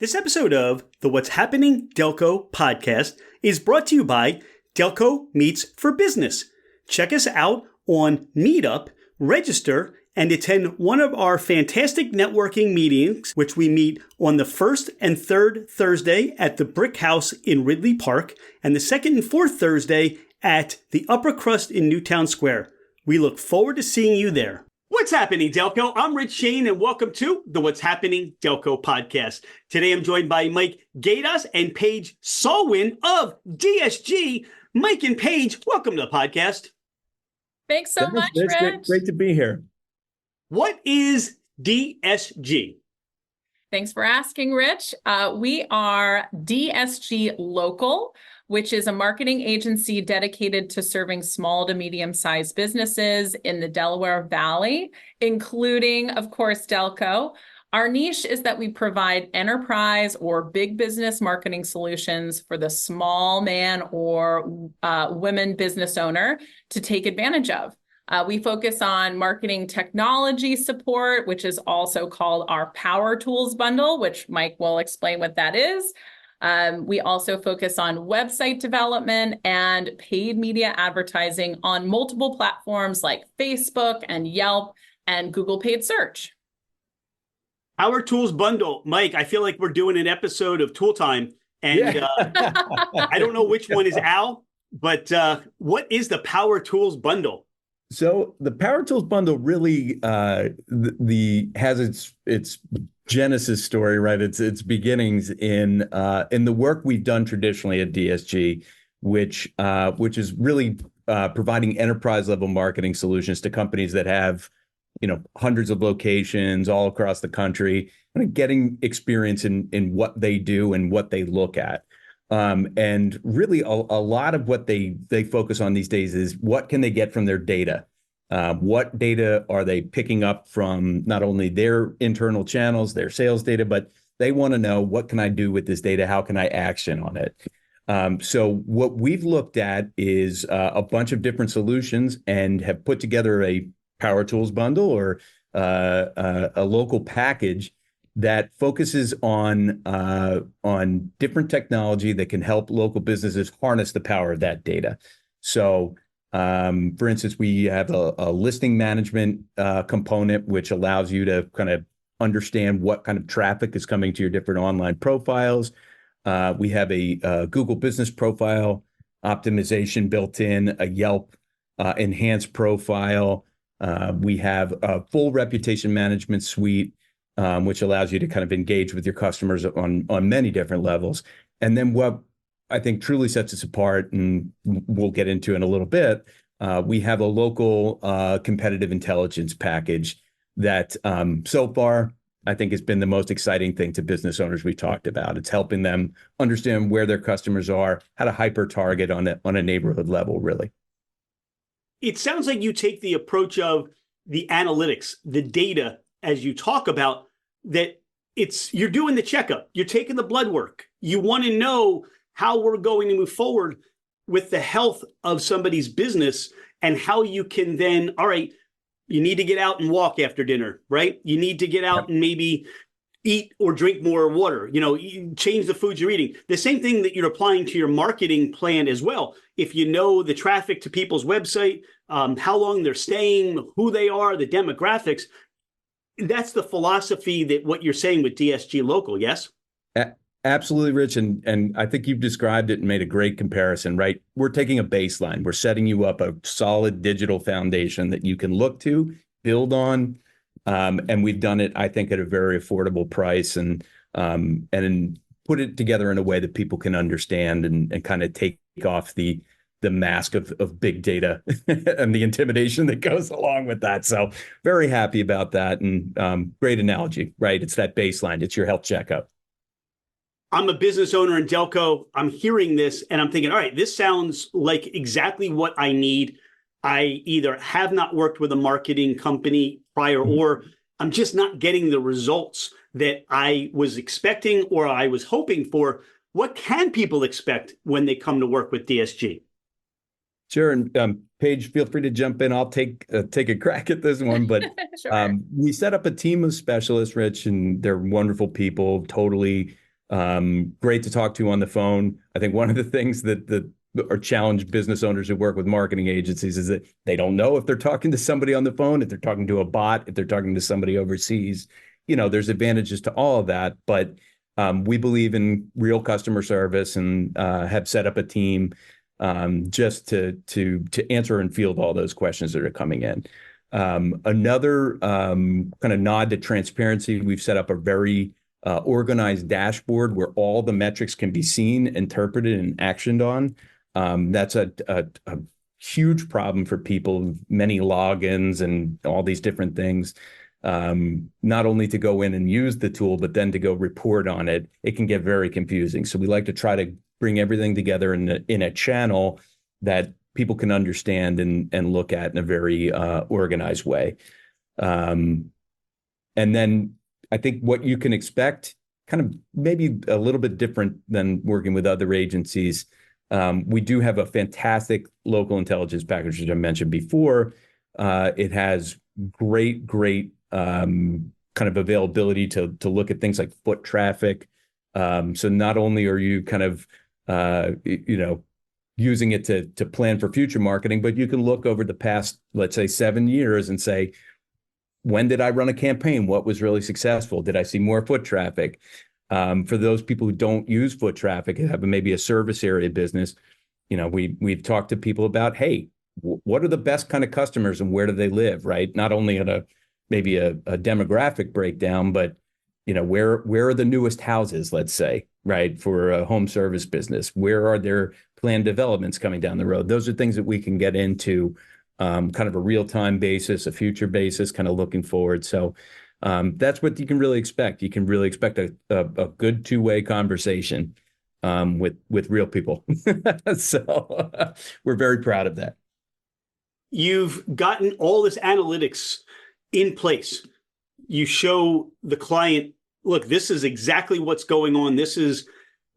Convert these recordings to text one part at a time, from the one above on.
This episode of the What's Happening Delco podcast is brought to you by Delco Meets for Business. Check us out on Meetup, register, and attend one of our fantastic networking meetings, which we meet on the first and third Thursday at the Brick House in Ridley Park, and the second and fourth Thursday at the Upper Crust in Newtown Square. We look forward to seeing you there. What's happening, Delco? I'm Rich Shane, and welcome to the What's Happening Delco podcast. Today, I'm joined by Mike Gaydos and Paige Sawin of DSG. Mike and Paige, welcome to the podcast. Thanks so much, Rich. Great to be here. What is DSG? Thanks for asking, Rich. We are DSG Local, which is a marketing agency dedicated to serving small to medium-sized businesses in the Delaware Valley, including, of course, Delco. Our niche is that we provide enterprise or big business marketing solutions for the small man or women business owner to take advantage of. We focus on marketing technology support, which is also called our Power Tools bundle, which Mike will explain what that is. We also focus on website development and paid media advertising on multiple platforms like Facebook and Yelp and Google Paid Search. Power Tools bundle. Mike, I feel like we're doing an episode of Tool Time, and I don't know which one is Al, but what is the Power Tools bundle? So the Power Tools bundle really has its genesis story, right? Its beginnings in the work we've done traditionally at DSG, which is really providing enterprise level marketing solutions to companies that have hundreds of locations all across the country, and getting experience in what they do and what they look at. And really a lot of what they focus on these days is what can they get from their data? What data are they picking up from not only their internal channels, their sales data, but they want to know, what can I do with this data? How can I action on it? So what we've looked at is a bunch of different solutions and have put together a Power Tools bundle or a local package that focuses on different technology that can help local businesses harness the power of that data. So, for instance, we have a listing management component, which allows you to kind of understand what kind of traffic is coming to your different online profiles. We have a Google Business Profile optimization built in, a Yelp enhanced profile. We have a full reputation management suite, which allows you to kind of engage with your customers on many different levels. And then what I think truly sets us apart, and we'll get into in a little bit, we have a local competitive intelligence package that so far I think has been the most exciting thing to business owners we talked about. It's helping them understand where their customers are, how to hyper target on a neighborhood level, really. It sounds like you take the approach of the analytics, the data, as you talk about, that you're doing the checkup, you're taking the blood work. You want to know how we're going to move forward with the health of somebody's business and how you can then, all right, you need to get out and walk after dinner, right? You need to get out and maybe eat or drink more water, change the foods you're eating. The same thing that you're applying to your marketing plan as well. If you know the traffic to people's website, how long they're staying, who they are, the demographics, that's the philosophy that what you're saying with DSG Local, yes? Absolutely, Rich. And I think you've described it and made a great comparison, right? We're taking a baseline. We're setting you up a solid digital foundation that you can look to, build on. And we've done it, I think, at a very affordable price and put it together in a way that people can understand and kind of take off the mask of big data and the intimidation that goes along with that. So very happy about that. And great analogy, right? It's that baseline. It's your health checkup. I'm a business owner in Delco. I'm hearing this and I'm thinking, all right, this sounds like exactly what I need. I either have not worked with a marketing company prior, or I'm just not getting the results that I was expecting or I was hoping for. What can people expect when they come to work with DSG? Sure. And Paige, feel free to jump in. I'll take a crack at this one. But Sure. We set up a team of specialists, Rich, and they're wonderful people, totally great to talk to on the phone. I think one of the things that are challenged business owners who work with marketing agencies is that they don't know if they're talking to somebody on the phone, if they're talking to a bot, if they're talking to somebody overseas. There's advantages to all of that, but we believe in real customer service and have set up a team just to answer and field all those questions that are coming in. Another kind of nod to transparency, we've set up a very organized dashboard where all the metrics can be seen, interpreted, and actioned on. That's a huge problem for people, many logins and all these different things. Not only to go in and use the tool, but then to go report on it, it can get very confusing. So we like to try to bring everything together in a channel that people can understand and look at in a very organized way. And then I think what you can expect, kind of maybe a little bit different than working with other agencies. We do have a fantastic local intelligence package, as I mentioned before. It has great kind of availability to look at things like foot traffic. So not only are you kind of using it to plan for future marketing, but you can look over the past, let's say, 7 years and say, when did I run a campaign? What was really successful? Did I see more foot traffic? For those people who don't use foot traffic and have maybe a service area business, we've talked to people about, hey, what are the best kind of customers and where do they live, right? Not only at maybe a demographic breakdown, but where are the newest houses, let's say, right, for a home service business? Where are their planned developments coming down the road? Those are things that we can get into kind of a real-time basis, a future basis, kind of looking forward. So that's what you can really expect. You can really expect a good two-way conversation with real people. So we're very proud of that. You've gotten all this analytics in place. You show the client, look, this is exactly what's going on. This is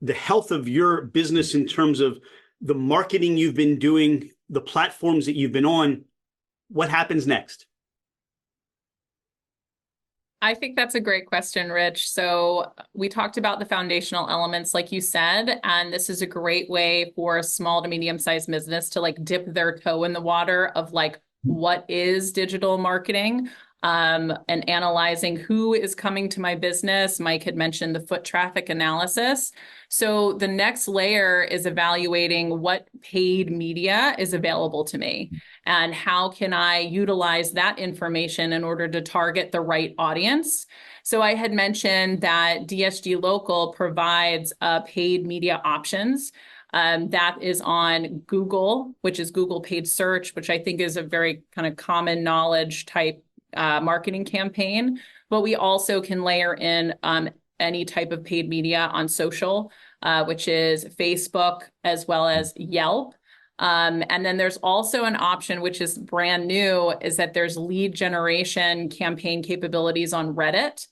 the health of your business in terms of the marketing you've been doing, the platforms that you've been on. What happens next? I think that's a great question, Rich. So we talked about the foundational elements, like you said, and this is a great way for a small to medium-sized business to dip their toe in the water of what is digital marketing, and analyzing who is coming to my business. Mike had mentioned the foot traffic analysis. So the next layer is evaluating what paid media is available to me and how can I utilize that information in order to target the right audience. So I had mentioned that DSG Local provides paid media options. That is on Google, which is Google paid search, which I think is a very kind of common knowledge type marketing campaign. But we also can layer in any type of paid media on social, which is Facebook, as well as Yelp. And then there's also an option, which is brand new, is that there's lead generation campaign capabilities on Reddit.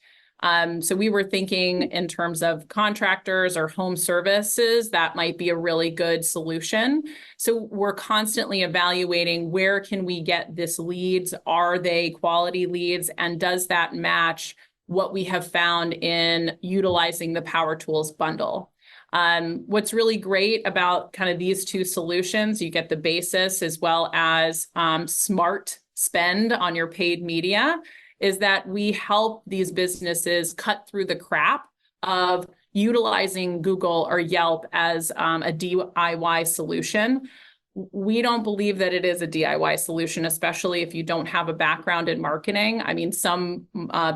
So we were thinking in terms of contractors or home services, that might be a really good solution. So we're constantly evaluating where can we get this leads? Are they quality leads? And does that match what we have found in utilizing the Power Tools bundle? What's really great about kind of these two solutions, you get the basis as well as smart spend on your paid media, is that we help these businesses cut through the crap of utilizing Google or Yelp as a DIY solution. We don't believe that it is a DIY solution, especially if you don't have a background in marketing. I mean, some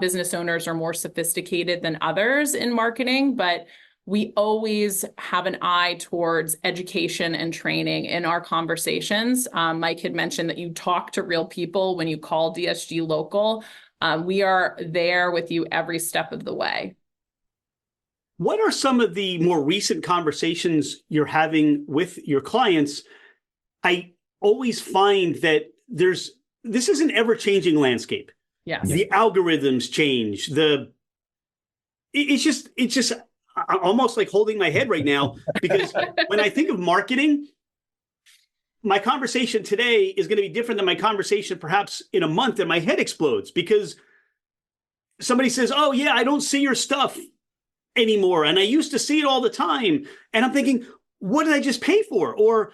business owners are more sophisticated than others in marketing, but we always have an eye towards education and training in our conversations. Mike had mentioned that you talk to real people when you call DSG Local. We are there with you every step of the way. What are some of the more recent conversations you're having with your clients? I always find that this is an ever-changing landscape. Yes. The algorithms change. It's just I'm almost like holding my head right now, because when I think of marketing, my conversation today is going to be different than my conversation perhaps in a month, and my head explodes because somebody says, oh yeah, I don't see your stuff anymore. And I used to see it all the time. And I'm thinking, what did I just pay for? Or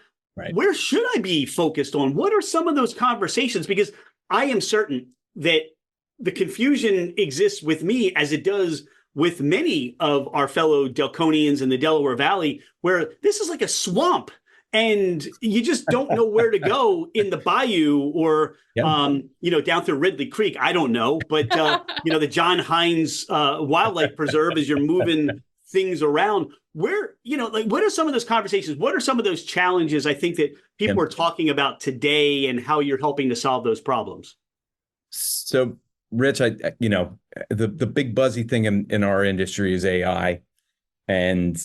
where should I be focused on? What are some of those conversations? Because I am certain that the confusion exists with me as it does with many of our fellow Delconians in the Delaware Valley, where this is like a swamp and you just don't know where to go in the bayou or, down through Ridley Creek. I don't know. But, the John Hines Wildlife Preserve, as you're moving things around, where, what are some of those conversations? What are some of those challenges I think that people are talking about today and how you're helping to solve those problems? So, Rich, the big buzzy thing in our industry is AI. And,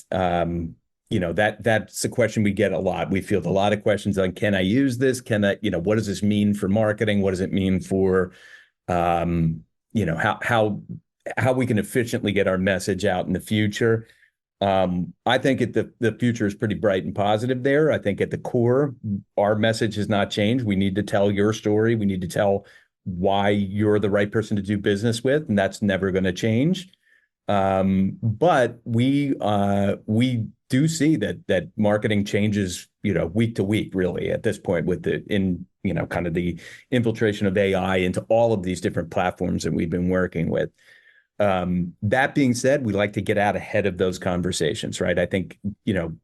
that's a question we get a lot. We field a lot of questions on, can I use this? Can I, what does this mean for marketing? What does it mean for, how we can efficiently get our message out in the future? I think the future is pretty bright and positive there. I think at the core, our message has not changed. We need to tell your story. We need to tell why you're the right person to do business with, and that's never going to change. But we do see that marketing changes, week to week, really, at this point with kind of the infiltration of AI into all of these different platforms that we've been working with. That being said, we like to get out ahead of those conversations, right? I think,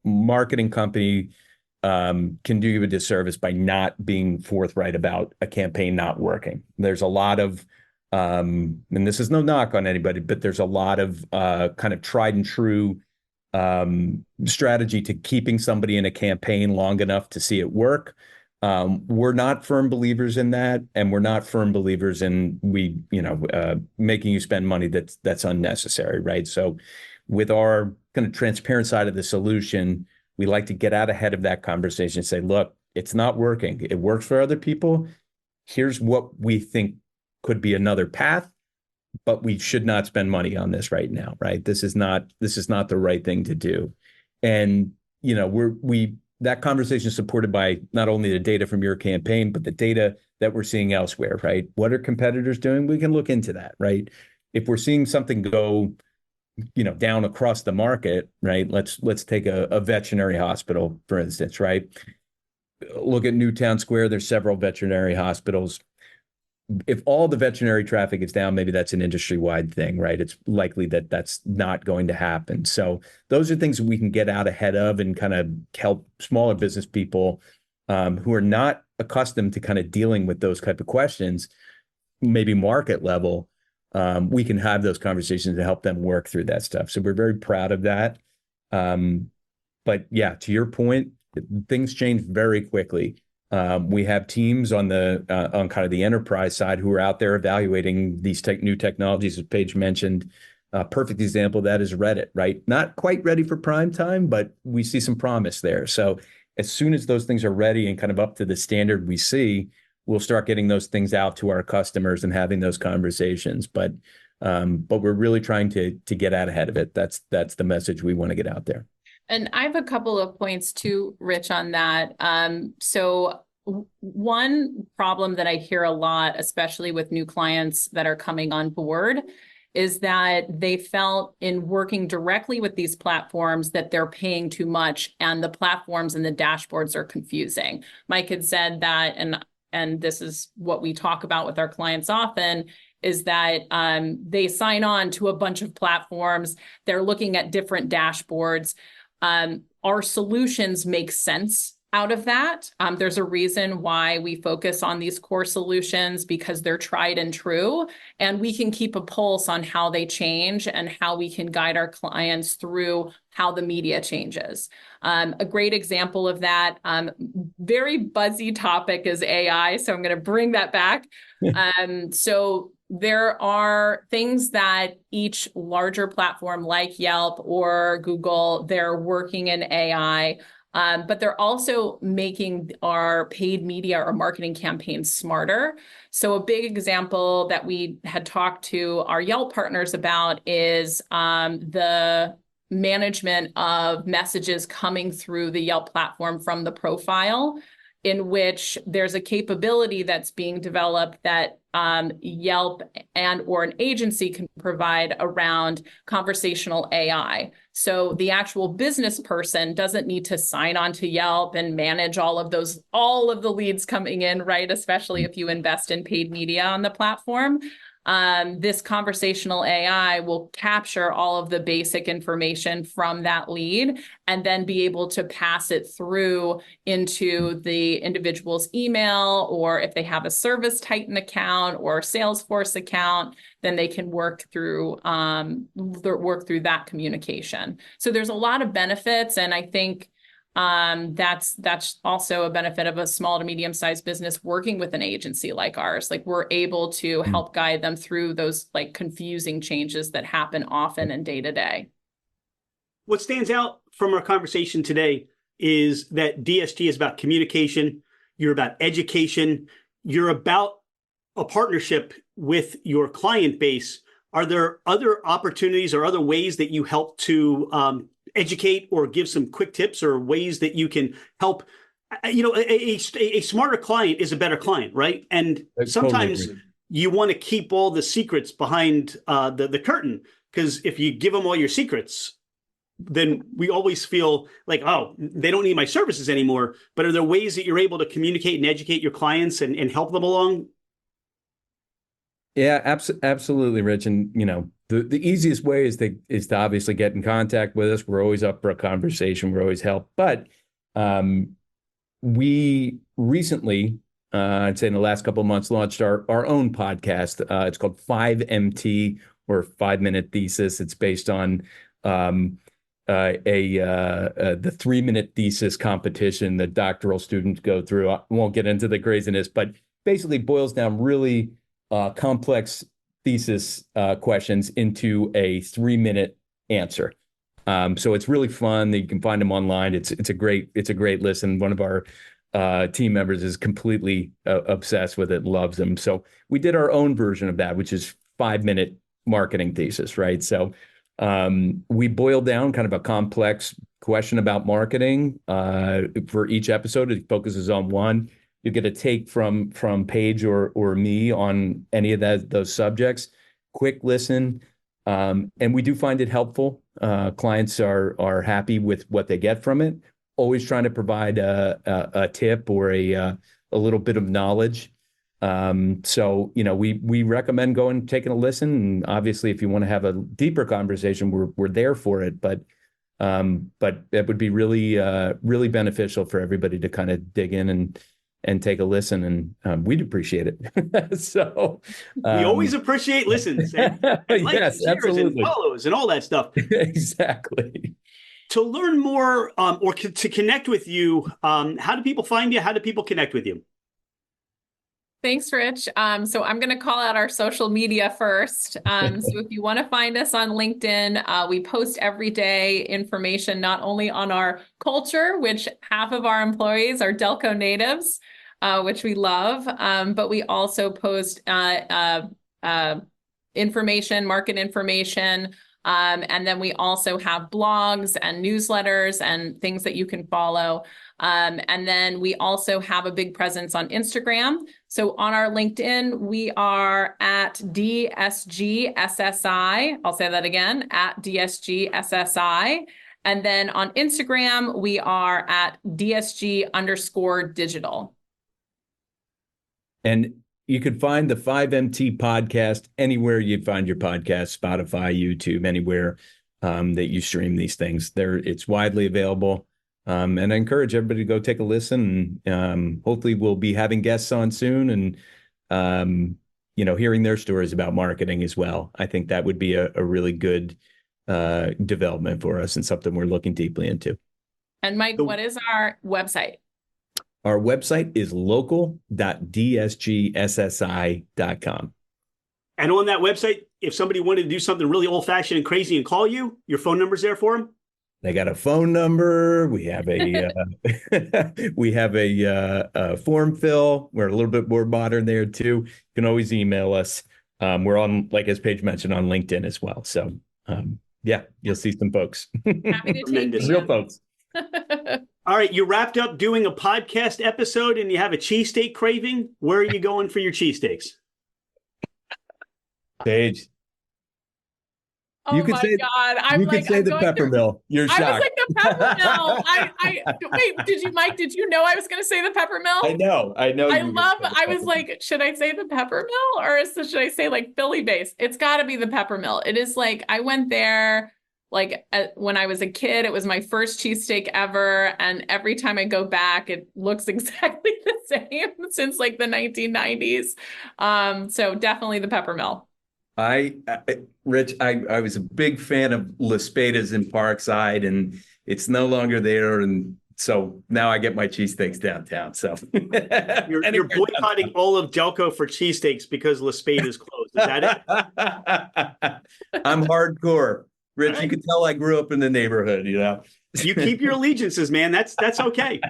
marketing company can do you a disservice by not being forthright about a campaign not working. There's a lot of, and this is no knock on anybody, but there's a lot of kind of tried and true strategy to keeping somebody in a campaign long enough to see it work. We're not firm believers in that, and we're not firm believers in making you spend money that's unnecessary, right? So with our kind of transparent side of the solution, we like to get out ahead of that conversation and say, look, it's not working. It works for other people. Here's what we think could be another path, but we should not spend money on this right now, right? This is not the right thing to do. And, that conversation is supported by not only the data from your campaign, but the data that we're seeing elsewhere, right? What are competitors doing? We can look into that, right? If we're seeing something go, down across the market, right? Let's take a veterinary hospital, for instance, right? Look at Newtown Square. There's several veterinary hospitals. If all the veterinary traffic is down, maybe that's an industry-wide thing, right? It's likely that that's not going to happen. So those are things that we can get out ahead of and kind of help smaller business people who are not accustomed to kind of dealing with those type of questions, maybe market level. We can have those conversations to help them work through that stuff. So we're very proud of that. But yeah, to your point, things change very quickly. We have teams on kind of the enterprise side who are out there evaluating these new technologies, as Paige mentioned. Perfect example of that is Reddit, right? Not quite ready for prime time, but we see some promise there. So as soon as those things are ready and kind of up to the standard we see, we'll start getting those things out to our customers and having those conversations. But we're really trying to get out ahead of it. That's the message we want to get out there. And I have a couple of points too, Rich, on that. So one problem that I hear a lot, especially with new clients that are coming on board, is that they felt in working directly with these platforms that they're paying too much and the platforms and the dashboards are confusing. Mike had said that, and this is what we talk about with our clients often, is that they sign on to a bunch of platforms. They're looking at different dashboards. Our solutions make sense out of that. There's a reason why we focus on these core solutions, because they're tried and true, and we can keep a pulse on how they change and how we can guide our clients through how the media changes. A great example of that, very buzzy topic is AI, so I'm going to bring that back. So there are things that each larger platform like Yelp or Google, they're working in AI, but they're also making our paid media or marketing campaigns smarter. So a big example that we had talked to our Yelp partners about is the management of messages coming through the Yelp platform from the profile, in which there's a capability that's being developed that Yelp and or an agency can provide around conversational AI. So the actual business person doesn't need to sign on to Yelp and manage all of the leads coming in, right? Especially if you invest in paid media on the platform. This conversational AI will capture all of the basic information from that lead and then be able to pass it through into the individual's email, or if they have a Service Titan account or Salesforce account, then they can work through that communication. So there's a lot of benefits, and I think that's also a benefit of a small to medium-sized business working with an agency like ours. Like, we're able to help guide them through those like confusing changes that happen often and day to day. What stands out from our conversation today is that DSG is about communication. You're about education. You're about a partnership with your client base. Are there other opportunities or other ways that you help to educate or give some quick tips or ways that you can help? A smarter client is a better client, right? And sometimes you want to keep all the secrets behind the curtain, because if you give them all your secrets, then we always feel like, oh, they don't need my services anymore. But are there ways that you're able to communicate and educate your clients and help them along? Yeah, absolutely, Rich. And, the easiest way is to obviously get in contact with us. We're always up for a conversation. We're always help. But we recently, I'd say in the last couple of months, launched our own podcast. It's called 5MT, or 5-Minute Thesis. It's based on the 3-minute thesis competition that doctoral students go through. I won't get into the craziness, but basically boils down really complex thesis questions into a 3-minute answer. So it's really fun. You can find them online. It's a great listen. One of our team members is completely obsessed with it, loves them. So we did our own version of that, which is 5-minute marketing thesis, right? So we boiled down kind of a complex question about marketing for each episode. It focuses on one. You get a take from Paige or me on any of those subjects. Quick listen, and we do find it helpful. Clients are happy with what they get from it. Always trying to provide a tip or a little bit of knowledge. So we recommend going and taking a listen. And obviously, if you want to have a deeper conversation, we're there for it. But it would be really beneficial for everybody to kind of dig in and take a listen, and we'd appreciate it. So we always appreciate listens and yes, shares absolutely, and follows and all that stuff. Exactly. To learn more or to connect with you, how do people find you? How do people connect with you? Thanks, Rich. So I'm going to call out our social media first. So if you want to find us on LinkedIn, we post every day information not only on our culture, which half of our employees are Delco natives, which we love, but we also post information, market information, and then we also have blogs and newsletters and things that you can follow. And then we also have a big presence on Instagram. So on our LinkedIn, we are at DSG SSI. I'll say that again, at DSG SSI. And then on Instagram, we are at DSG_digital. And you could find the 5MT podcast anywhere you find your podcast, Spotify, YouTube, anywhere that you stream these things. It's widely available. And I encourage everybody to go take a listen. Hopefully we'll be having guests on soon and, hearing their stories about marketing as well. I think that would be a really good development for us and something we're looking deeply into. And Mike, what is our website? Our website is local.dsgssi.com. And on that website, if somebody wanted to do something really old-fashioned and crazy and call you, your phone number's there for them? They got a phone number. We have a form fill. We're a little bit more modern there too. You can always email us. We're on, like as Paige mentioned, on LinkedIn as well. So you'll see some folks. Happy to take real folks. All right, you wrapped up doing a podcast episode and you have a cheesesteak craving. Where are you going for your cheesesteaks? Paige, Oh you could my say God. you could say I'm the going through. peppermill. You're I was shocked. like the peppermill. Wait, Mike, did you know I was going to say the I peppermill? know. I know you were gonna say the I was peppermill. like, should I say the peppermill should I say like Philly base? It's got to be the peppermill. It is like, I went there when I was a kid, it was my first cheesesteak ever. And every time I go back, it looks exactly the same since like the 1990s. So definitely the peppermill. Rich, I was a big fan of Las Pedas in Parkside, and it's no longer there. And so now I get my cheesesteaks downtown. So You're anywhere boycotting all of Delco for cheesesteaks because La Spade is closed. Is that it? downtown. I'm hardcore. Rich, you Right. can tell I grew up in the neighborhood, you know. You keep your allegiances, man. That's okay.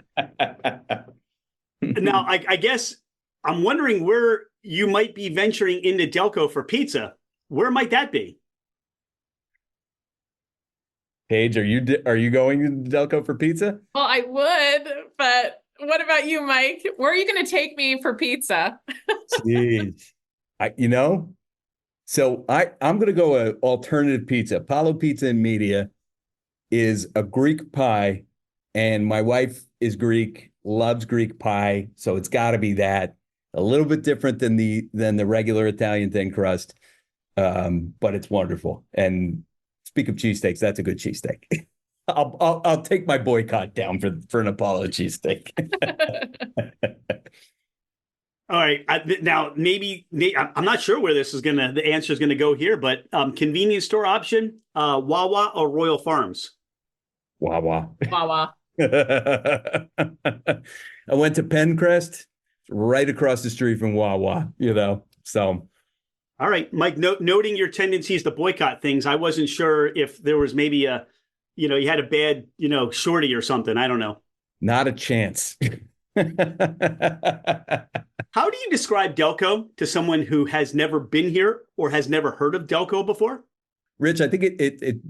Now, I guess I'm wondering where you might be venturing into Delco for pizza. Where might that be? Paige, are you going to Delco for pizza? Well, I would, but what about you, Mike? Where are you going to take me for pizza? Jeez. You know, so I'm gonna go a alternative pizza. Palo Pizza in Media is a Greek pie, and my wife is Greek, loves Greek pie, so it's got to be that. A little bit different than the regular Italian thin crust, but it's wonderful. And speak of cheesesteaks, that's a good cheesesteak. I'll take my boycott down for an Apollo cheesesteak. All right. Now, I'm not sure where the answer is gonna go here, but convenience store option, Wawa or Royal Farms? Wawa. Wawa. I went to Pencrest, right across the street from Wawa, you know. So All right, Mike. Noting your tendencies to boycott things, I wasn't sure if there was maybe you had a bad, shorty or something. I don't know. not a chance. How do you describe Delco to someone who has never been here or has never heard of Delco before? Rich, I think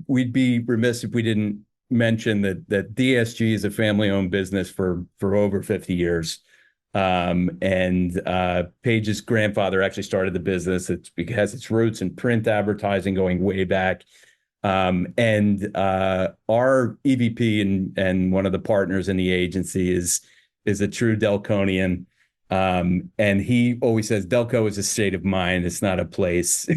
we'd be remiss if we didn't mention that DSG is a family-owned business for over 50 years. And Paige's grandfather actually started the business. It has its roots in print advertising going way back. And our EVP and one of the partners in the agency is a true Delconian. And he always says Delco is a state of mind. It's not a place.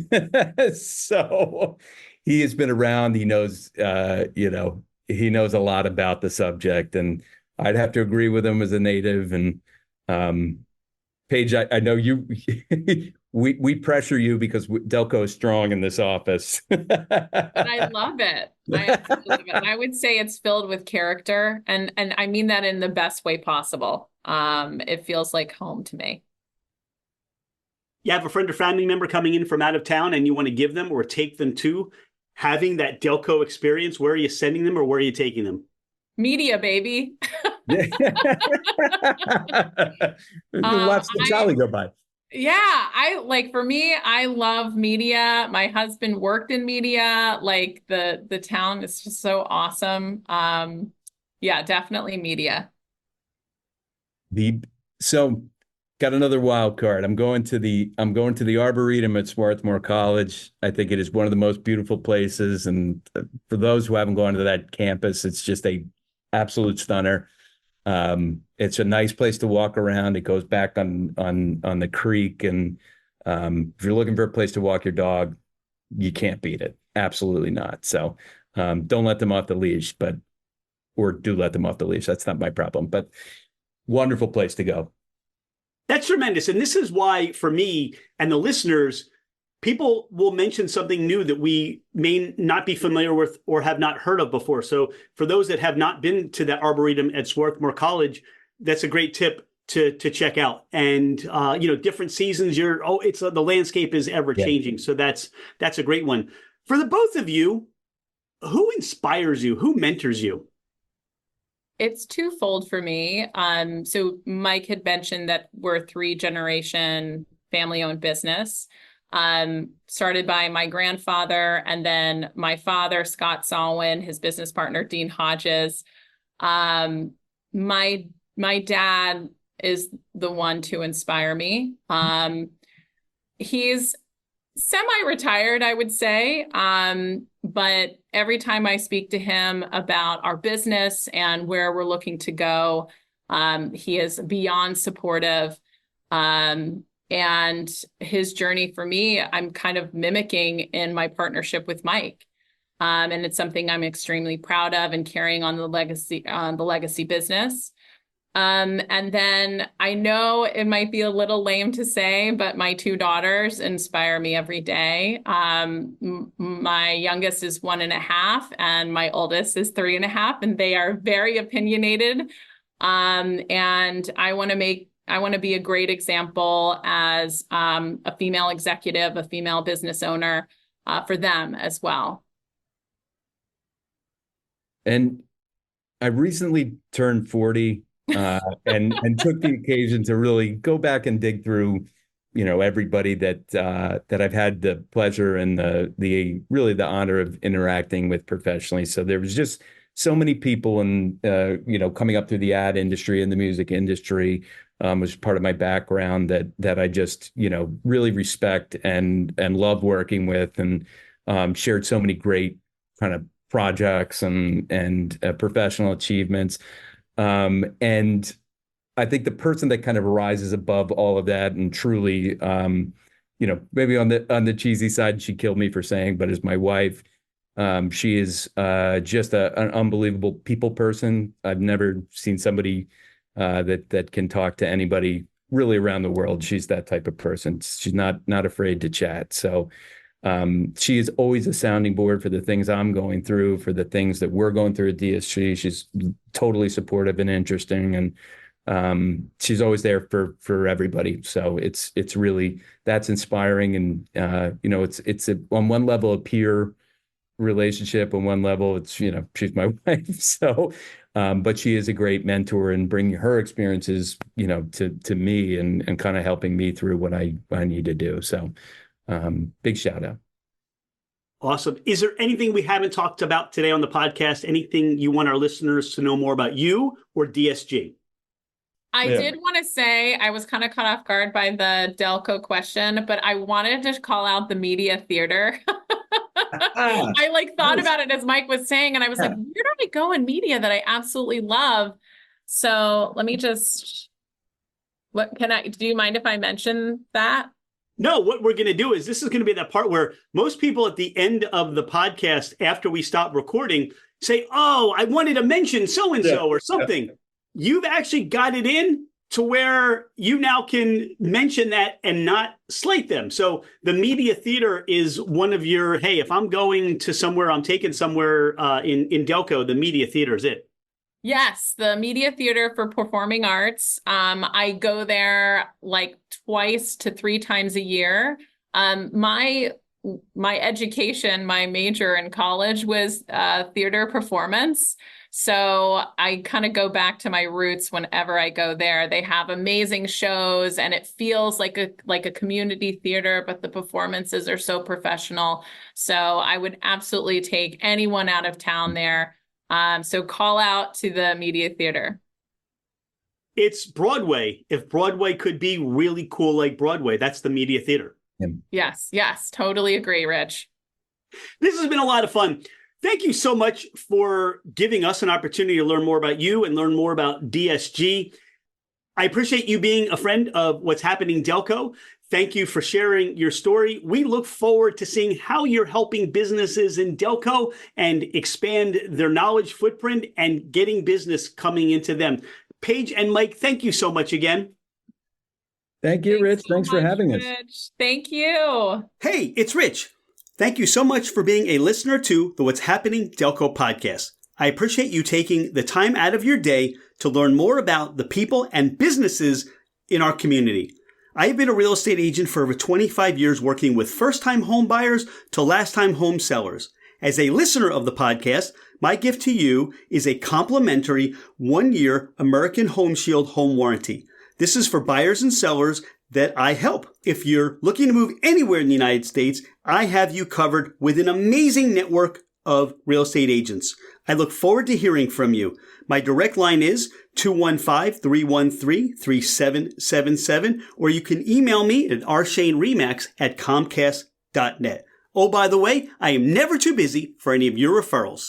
So he has been around. He knows, he knows a lot about the subject, and I'd have to agree with him as a native. And Paige, I know you, we pressure you because Delco is strong in this office. But I love it. I absolutely love it. And I would say it's filled with character, and I mean that in the best way possible. It feels like home to me. You have a friend or family member coming in from out of town and you want to give them or take them to having that Delco experience. Where are you sending them or where are you taking them? Media, baby. Watch the trolley go by. Yeah, for me, I love media. My husband worked in media. Like the town is just so awesome. Yeah, definitely media. So got another wild card. I'm going to the Arboretum at Swarthmore College. I think it is one of the most beautiful places. And for those who haven't gone to that campus, it's just a absolute stunner. It's a nice place to walk around. It goes back on the creek, and if you're looking for a place to walk your dog, you can't beat it. Absolutely not. So don't let them off the leash, or do let them off the leash. That's not my problem. But wonderful place to go. That's tremendous. And this is why, for me and the listeners, people will mention something new that we may not be familiar with or have not heard of before. So for those that have not been to that Arboretum at Swarthmore College, that's a great tip to check out. And different seasons, the landscape is ever changing. Yeah. So that's a great one. For the both of you, who inspires you? Who mentors you? It's twofold for me. So Mike had mentioned that we're 3-generation family-owned business. Started by my grandfather, and then my father, Scott Sawin, his business partner, Dean Hodges. My dad is the one to inspire me. He's Semi-retired, I would say. But every time I speak to him about our business and where we're looking to go, he is beyond supportive. And his journey for me, I'm kind of mimicking in my partnership with Mike. And it's something I'm extremely proud of and carrying on the legacy business. And then I know it might be a little lame to say, but my two daughters inspire me every day. My youngest is 1.5 and my oldest is 3.5, and they are very opinionated. And I want to be a great example as a female executive, a female business owner for them as well. And I recently turned 40 and took the occasion to really go back and dig through, everybody that I've had the pleasure and the really the honor of interacting with professionally. So there was just so many people and coming up through the ad industry and the music industry was part of my background that I just really respect and love working with, and shared so many great kind of projects and professional achievements. And I think the person that kind of rises above all of that and truly, maybe on the cheesy side, she killed me for saying, but is my wife. She is just an unbelievable people person. I've never seen somebody that can talk to anybody really around the world. She's that type of person. She's not afraid to chat. So she is always a sounding board for the things I'm going through, for the things that we're going through at DSG. She's totally supportive and interesting, and she's always there for everybody. So it's really, that's inspiring, and it's on one level a peer relationship, on one level it's she's my wife. So but she is a great mentor and bringing her experiences to me and kind of helping me through what I need to do. So big shout out. Awesome. Is there anything we haven't talked about today on the podcast? Anything you want our listeners to know more about you or DSG? I did want to say I was kind of caught off guard by the Delco question, but I wanted to call out the media theater. I thought about it as Mike was saying, and I was like, where do I go in media that I absolutely love? So let me just, do you mind if I mention that? No, what we're going to do is this is going to be that part where most people at the end of the podcast, after we stop recording, say, oh, I wanted to mention so-and-so or something. Yeah. You've actually got it in to where you now can mention that and not slate them. So the media theater is one of your, hey, if I'm going to somewhere, I'm taking somewhere in Delco, the media theater is it. Yes, the Media Theater for Performing Arts. I go there like 2 to 3 times a year. My education, my major in college was theater performance. So I kind of go back to my roots whenever I go there. They have amazing shows, and it feels like a community theater, but the performances are so professional. So I would absolutely take anyone out of town there. So call out to the Media Theater. It's Broadway. If Broadway could be really cool like Broadway, that's the Media Theater. Yes, totally agree, Rich. This has been a lot of fun. Thank you so much for giving us an opportunity to learn more about you and learn more about DSG. I appreciate you being a friend of What's Happening Delco. Thank you for sharing your story. We look forward to seeing how you're helping businesses in Delco and expand their knowledge footprint and getting business coming into them. Paige and Mike, thank you so much again. Thank you, Rich. Thanks for having us. Thank you. Hey, it's Rich. Thank you so much for being a listener to the What's Happening Delco podcast. I appreciate you taking the time out of your day to learn more about the people and businesses in our community. I have been a real estate agent for over 25 years, working with first-time home buyers to last-time home sellers. As a listener of the podcast, my gift to you is a complimentary 1-year American Home Shield home warranty. This is for buyers and sellers that I help. If you're looking to move anywhere in the United States, I have you covered with an amazing network of real estate agents. I look forward to hearing from you. My direct line is 215-313-3777, or you can email me at rshaneremax@comcast.net. Oh, by the way, I am never too busy for any of your referrals.